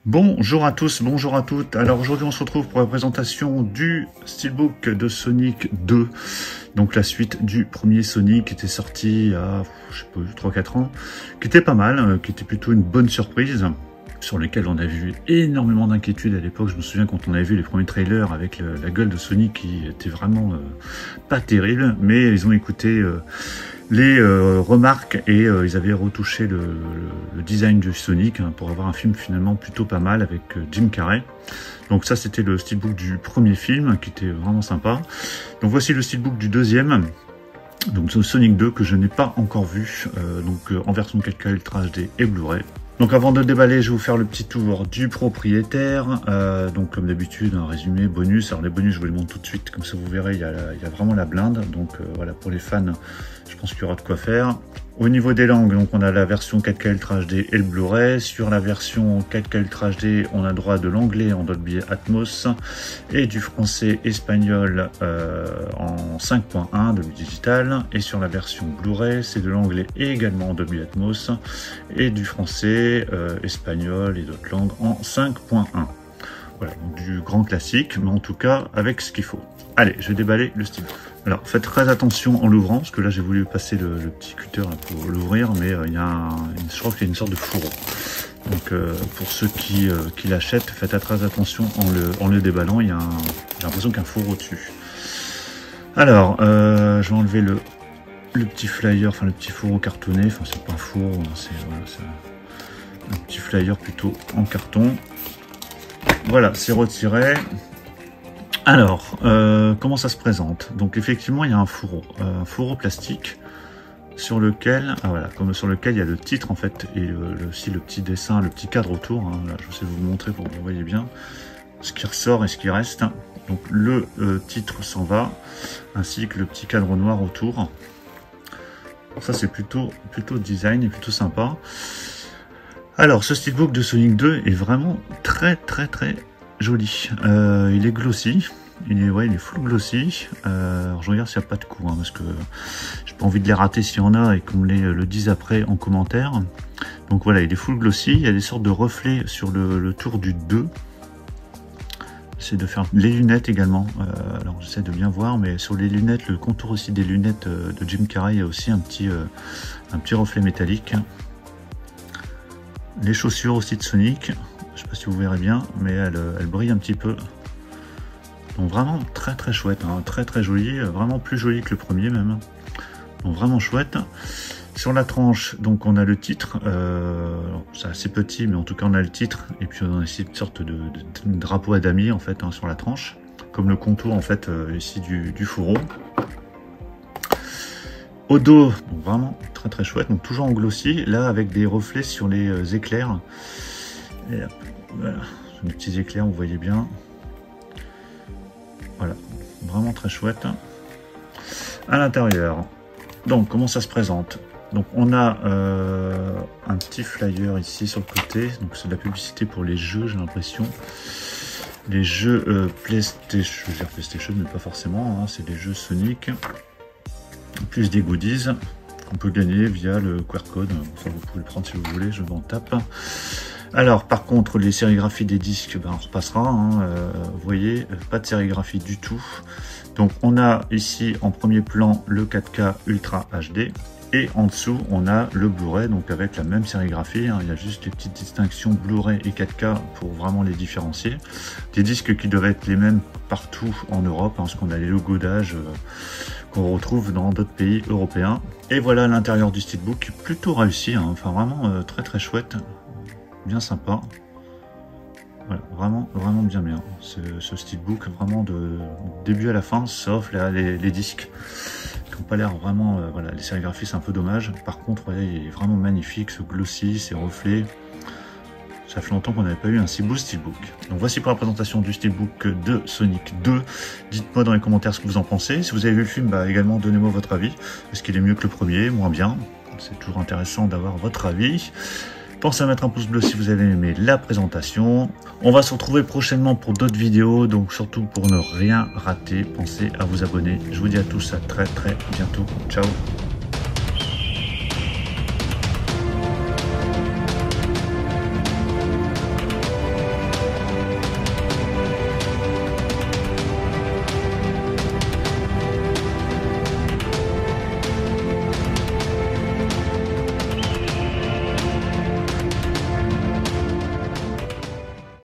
Bonjour à tous, bonjour à toutes. Alors aujourd'hui on se retrouve pour la présentation du Steelbook de Sonic 2. Donc la suite du premier Sonic qui était sorti il y a, je sais pas, 3-4 ans. Qui était pas mal, qui était plutôt une bonne surprise. Sur lesquels on a vu énormément d'inquiétudes à l'époque. Je me souviens quand on avait vu les premiers trailers avec la gueule de Sonic qui était vraiment pas terrible. Mais ils ont écouté les remarques et ils avaient retouché le design du Sonic pour avoir un film finalement plutôt pas mal avec Jim Carrey. Donc ça c'était le steelbook du premier film qui était vraiment sympa. Donc voici le steelbook du deuxième. Donc Sonic 2 que je n'ai pas encore vu, en version 4K Ultra HD et Blu-ray. Donc avant de déballer, je vais vous faire le petit tour du propriétaire. Donc comme d'habitude, un résumé, bonus. Alors les bonus, je vous les montre tout de suite, comme ça vous verrez, il y a vraiment la blinde. Donc voilà, pour les fans, je pense qu'il y aura de quoi faire. Au niveau des langues, donc on a la version 4K Ultra HD et le Blu-ray. Sur la version 4K Ultra HD, on a droit de l'anglais en Dolby Atmos et du français espagnol en 5.1 Dolby Digital. Et sur la version Blu-ray, c'est de l'anglais également en Dolby Atmos et du français, espagnol et d'autres langues en 5.1. Voilà, donc du grand classique, mais en tout cas avec ce qu'il faut. Allez, je vais déballer le stylo. Alors faites très attention en l'ouvrant, parce que là j'ai voulu passer le petit cutter là, pour l'ouvrir, mais il y a je crois qu'il y a une sorte de fourreau. Donc pour ceux qui l'achètent, faites très attention en le déballant, j'ai l'impression qu'il y a un fourreau dessus. Alors, je vais enlever le petit flyer, enfin le petit fourreau cartonné, enfin c'est pas un fourreau, c'est un petit flyer plutôt en carton. Voilà, c'est retiré. Alors, comment ça se présente? Donc effectivement, il y a un fourreau plastique sur lequel, comme sur lequel il y a le titre en fait et aussi le petit dessin, le petit cadre autour. Hein. Là, je vais essayer de vous montrer pour que vous voyez bien ce qui ressort et ce qui reste. Donc le titre s'en va, ainsi que le petit cadre noir autour. Ça c'est plutôt design et plutôt sympa. Alors ce steelbook de Sonic 2 est vraiment très joli. Il est glossy, il est full glossy. Alors je regarde s'il n'y a pas de coup, parce que j'ai pas envie de les rater s'il y en a et qu'on me le dise après en commentaire. Donc voilà, il est full glossy, il y a des sortes de reflets sur le tour du 2. J'essaie de faire les lunettes également. Alors j'essaie de bien voir, mais sur les lunettes, le contour aussi des lunettes de Jim Carrey, il y a aussi un petit reflet métallique. Les chaussures aussi de Sonic, je sais pas si vous verrez bien, mais elles brillent un petit peu. Donc vraiment très chouette, très joli, vraiment plus joli que le premier même. Donc vraiment chouette. Sur la tranche, donc on a le titre, c'est assez petit, mais en tout cas on a le titre, et puis on a ici une sorte de drapeau à damier en fait sur la tranche, comme le contour en fait ici du fourreau. Au dos, donc vraiment très chouette, donc toujours en glossy, là avec des reflets sur les éclairs. Et voilà, des petits éclairs, vous voyez bien. Voilà, vraiment très chouette. À l'intérieur, donc comment ça se présente? Donc on a un petit flyer ici sur le côté, donc c'est de la publicité pour les jeux, j'ai l'impression. Les jeux PlayStation, je veux dire PlayStation, mais pas forcément, c'est les jeux Sonic. Plus des goodies qu'on peut gagner via le QR code. Enfin, vous pouvez le prendre si vous voulez, je vous en tape. Alors par contre les sérigraphies des disques, on repassera, vous voyez, pas de sérigraphie du tout. Donc on a ici en premier plan le 4K Ultra HD et en dessous on a le Blu-ray, donc avec la même sérigraphie, il y a juste les petites distinctions Blu-ray et 4K pour vraiment les différencier. Des disques qui doivent être les mêmes partout en Europe, parce qu'on a les logos d'âge qu'on retrouve dans d'autres pays européens. Et voilà l'intérieur du steelbook, plutôt réussi, enfin vraiment très chouette, bien sympa. Voilà, vraiment bien. Ce steelbook, vraiment de début à la fin, sauf les disques qui n'ont pas l'air vraiment. Voilà, les sérigraphies c'est un peu dommage. Par contre, voilà, il est vraiment magnifique, ce glossy, ces reflets. Ça fait longtemps qu'on n'avait pas eu un si beau steelbook. Donc voici pour la présentation du steelbook de Sonic 2. Dites-moi dans les commentaires ce que vous en pensez. Si vous avez vu le film, également donnez-moi votre avis. Est-ce qu'il est mieux que le premier, moins bien? C'est toujours intéressant d'avoir votre avis. Pensez à mettre un pouce bleu si vous avez aimé la présentation. On va se retrouver prochainement pour d'autres vidéos, donc surtout pour ne rien rater, pensez à vous abonner. Je vous dis à tous à très bientôt. Ciao.